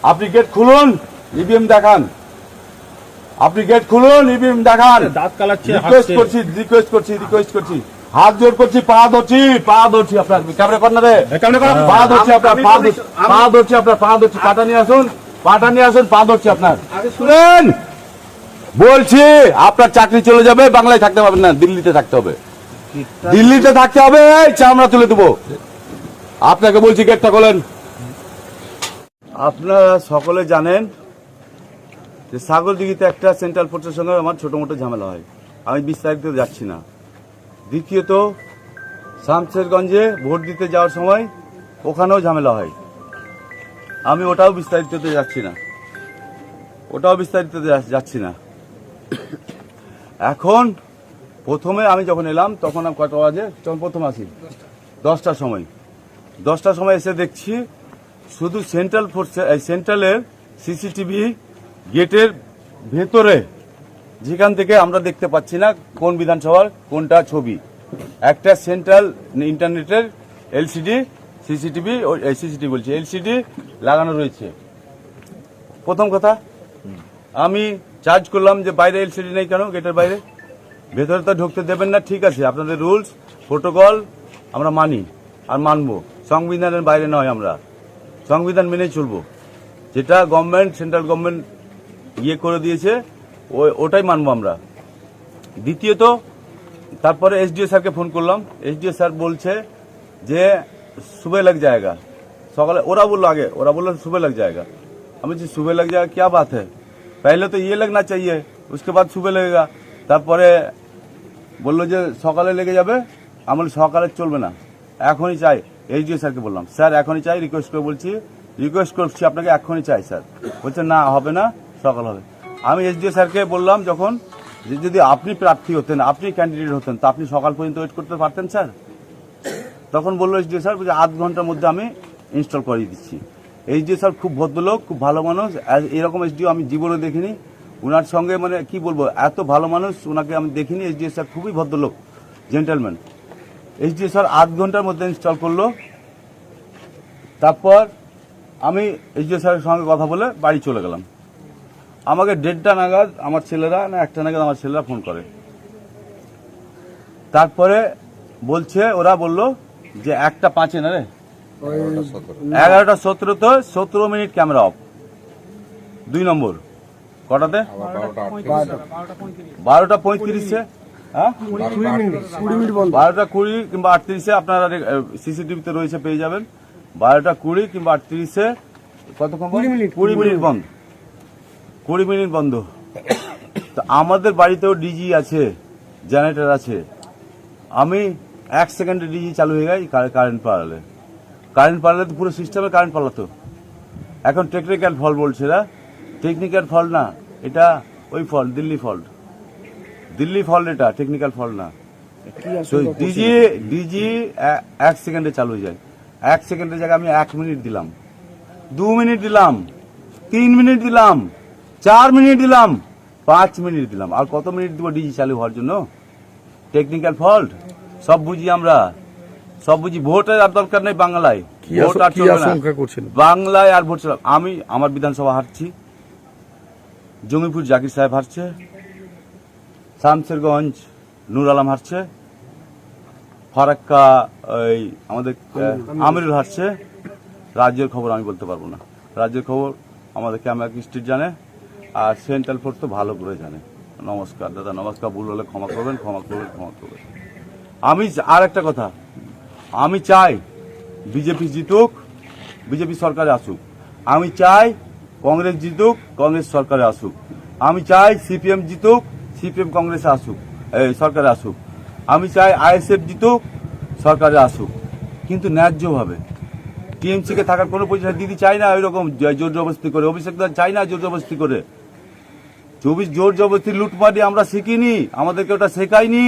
আপনি গেট খুলুন, ইভিএম দেখান। আপনি গেট খুলুন, ইভিএম দেখান। দাঁত কালাচ্ছে, রিকোয়েস্ট করছি, হাত জোর করছি, পা ধরছি আপনার ক্যামেরা কর্নারে, পা ধরছি আপনার, পা ধরছি, পাটা নিয়ে আসুন, পা ধরছি আপনার। শুনেন বলছি, আপনার চাকরি চলে যাবে, বাংলায় থাকতে পারবেন না, দিল্লিতে থাকতে হবে, চামড়া তুলে দেবো। আপনাকে বলছি গেটটা খোলেন। আপনারা সকলে জানেন যে ছাগলদিঘিতে একটা সেন্ট্রাল ফোর্সের সঙ্গে আমার ছোট মোটো ঝামেলা হয়, আমি বিস্তারিত যাচ্ছি না। দ্বিতীয়ত শামশেরগঞ্জে ভোট দিতে যাওয়ার সময় ওখানেও ঝামেলা হয়, আমি ওটাও বিস্তারিত যাচ্ছি না। এখন প্রথমে আমি যখন এলাম তখন কটা বাজে, যখন প্রথম আসি 10টার সময় এসে দেখছি শুধু সেন্ট্রালের সিসিটিভি গেটের ভেতরে, যেখান থেকে আমরা দেখতে পাচ্ছি না কোন বিধানসভার কোনটা ছবি, একটা সেন্ট্রাল ইন্টারনেটের সিসিটিভি লাগানো রয়েছে। প্রথম কথা, আমি চার্জ করলাম যে বাইরে এলসিডি নেই কেন, গেটের বাইরে, ভেতরে তো ঢুকতে দেবেন না, ঠিক আছে আপনাদের রুলস প্রোটোকল আমরা মানি আর মানবো, সংবিধানের বাইরে নয়, আমরা সংবিধান মেনে চলবো, যেটা সেন্ট্রাল গভর্নমেন্ট করে দিয়েছে ওটাই মানবো আমরা। দ্বিতীয়ত তারপরে এসডিও স্যারকে ফোন করলাম, এসডিও স্যার বলছে যে सुबह लग जाएगा, सकाले ओरा बोलो सुबह लग जाएगा। हम सुबह लग जाएगा क्या बात है, पहले तो ये लगना चाहिए, उसके बाद सुबह लगेगा। তারপরে বললো যে সকালে লেগে যাবে, আমি সকালে চলবে না, এখনই চাই। এসডিও স্যারকে বললাম স্যার এখনই চাই, রিকোয়েস্ট করছি আপনাকে, এখনই চাই স্যার। বলছে না হবে না, সকাল হবে। আমি এসডিও স্যারকে বললাম যখন, যে যদি আপনি প্রার্থী হতেন, আপনি ক্যান্ডিডেট হতেন, তা আপনি সকাল পর্যন্ত ওয়েট করতে পারতেন স্যার। তখন বললো এসডিও স্যার যে 8 ঘন্টার মধ্যে আমি ইনস্টল করিয়ে দিচ্ছি। এসডিও স্যার খুব ভদ্রলোক, খুব ভালো মানুষ, এরকম এসডিও আমি জীবনে দেখিনি। উনার সঙ্গে মানে কি বলবো, এত ভালো মানুষ ওনাকে আমি দেখিনি। এসডিও স্যার খুবই ভদ্রলোক, জেন্টেলম্যান। এসডিও স্যার 8 ঘন্টার মধ্যে ইনস্টল করলো। তারপর আমি এসডিও স্যারের সঙ্গে কথা বলে বাড়ি চলে গেলাম। আমাকে 1:30 নাগাদ আমার ছেলেরা, না 1টা নাগাদ আমার ছেলেরা ফোন করে। তারপরে ওরা বললো যে 1:05 না রে, 11:17 তো 17 মিনিট ক্যামেরা অফ। 2 নম্বর কটাতে 12:35 হ্যাঁ 12:20 কিংবা 38 আপনারা সিসিটিভিতে রয়েছে, পেয়ে যাবেন। 12:20 কিংবা 38 কতক্ষণ 20 মিনিট বন্ধ, 20 মিনিট বন্ধ। তো আমাদের বাড়িতেও ডিজি আছে, জেনারেটর আছে। আমি 1 সেকেন্ডে ডিজি চালু হয়ে গেছে, কারেন্ট পালালে তো পুরো সিস্টেমে কারেন্ট পালাতো। এখন টেকনিক্যাল ফল্ট বলছে না, টেকনিক্যাল ফল্ট না, এটা ওই ফল্ট, দিল্লি ফল্ট, এটা টেকনিক্যাল ফল্ট না। ডিজি 1 সেকেন্ডে চালু হয়ে যায়। 1 সেকেন্ডের জায়গায় আমি 1 মিনিট দিলাম, 2 মিনিট দিলাম, 3 মিনিট দিলাম, 4 মিনিট দিলাম, 5 মিনিট দিলাম, আর কত মিনিট দিব ডিজি চালু হওয়ার জন্য? টেকনিক্যাল ফল্ট সব বুঝি আমরা, সব বুঝি। ভোটের আর দরকার নেই বাংলায়, ভোট আর চলবে না বাংলায়, আর ভোট চলবে। আমি আমার বিধানসভা হারছি, জঙ্গিপুর জাকির সাহেব হারছে, শামশেরগঞ্জ নূর আলম হারছে, ফারাক্কা ওই আমাদের আমিরুল হারছে। রাজ্যের খবর আমি বলতে পারবো না, রাজ্যের খবর আমাদের ক্যামেরা স্ট্রিট জানে, আর সেন্ট্রাল ফোর্স তো ভালো করে জানে। নমস্কার দাদা, নমস্কার। ভুল হলে ক্ষমা করবেন। আমি আর একটা কথা, আমি চাই বিজেপি জিতুক, বিজেপি সরকারে আসুক। আমি চাই কংগ্রেস জিতুক, কংগ্রেস সরকারে আসুক। আমি চাই সিপিএম জিতুক, সিপিএম কংগ্রেসে আসুক, সরকারে আসুক। আমি চাই আইএসএফ জিতুক, সরকারে আসুক, কিন্তু ন্যায্যভাবে। টিএমসিকে থাকার কোনো পজিশন দিদি চাই না, ওই রকম জোর জবরদস্তি করে। অভিষেক চাই না জোর জবরদস্তি করে। 24 জোর জবরদস্তি লুটপাটি আমরা শিখিনি, আমাদেরকে ওটা শেখায়নি,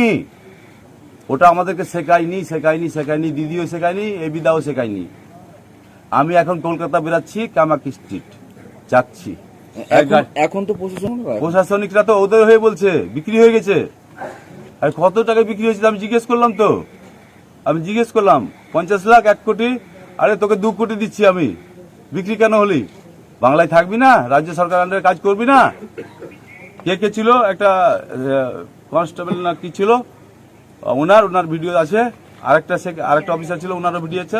শেখায়নি, দিদিও শেখায়নি, এবিদাও শেখায়নি। আমি এখন কলকাতা বেরাচ্ছি, কামাকি স্ট্রিট যাচ্ছি। এখন তো প্রশাসনিকরা তো ওদের হয়ে বলছে বিক্রি হয়ে গেছে। আর কত টাকায় বিক্রি হয়েছে আমি জিজ্ঞেস করলাম, 50 লাখ, 1 কোটি। আরে তোকে 2 কোটি দিচ্ছি আমি, বিক্রি কেন হলি? বাংলায় থাকবি না, রাজ্য সরকার আন্ডারে কাজ করবি না? কে কে ছিল? একটা কনস্টেবল না কি ছিল, ওনার ভিডিও আছে। আরেকটা অফিসার ছিল, ওনারও ভিডিও আছে।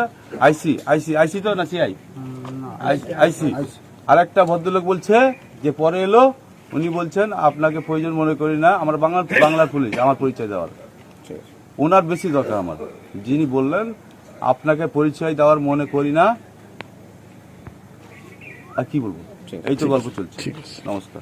আইসি তো না সিআই, আইসি। আরেকটা ভদ্রলোক বলছে যে পরে এলো, উনি বলছেন আপনাকে প্রয়োজন মনে করি না, আমার বাংলার পুলিশ, আমার পরিচয় দেওয়ার। ওনার বেশি দরকার আমার, যিনি বললেন আপনাকে পরিচয় দেওয়ার মনে করি না। আর কি বলবো, এই তো গল্প চলছে। নমস্কার।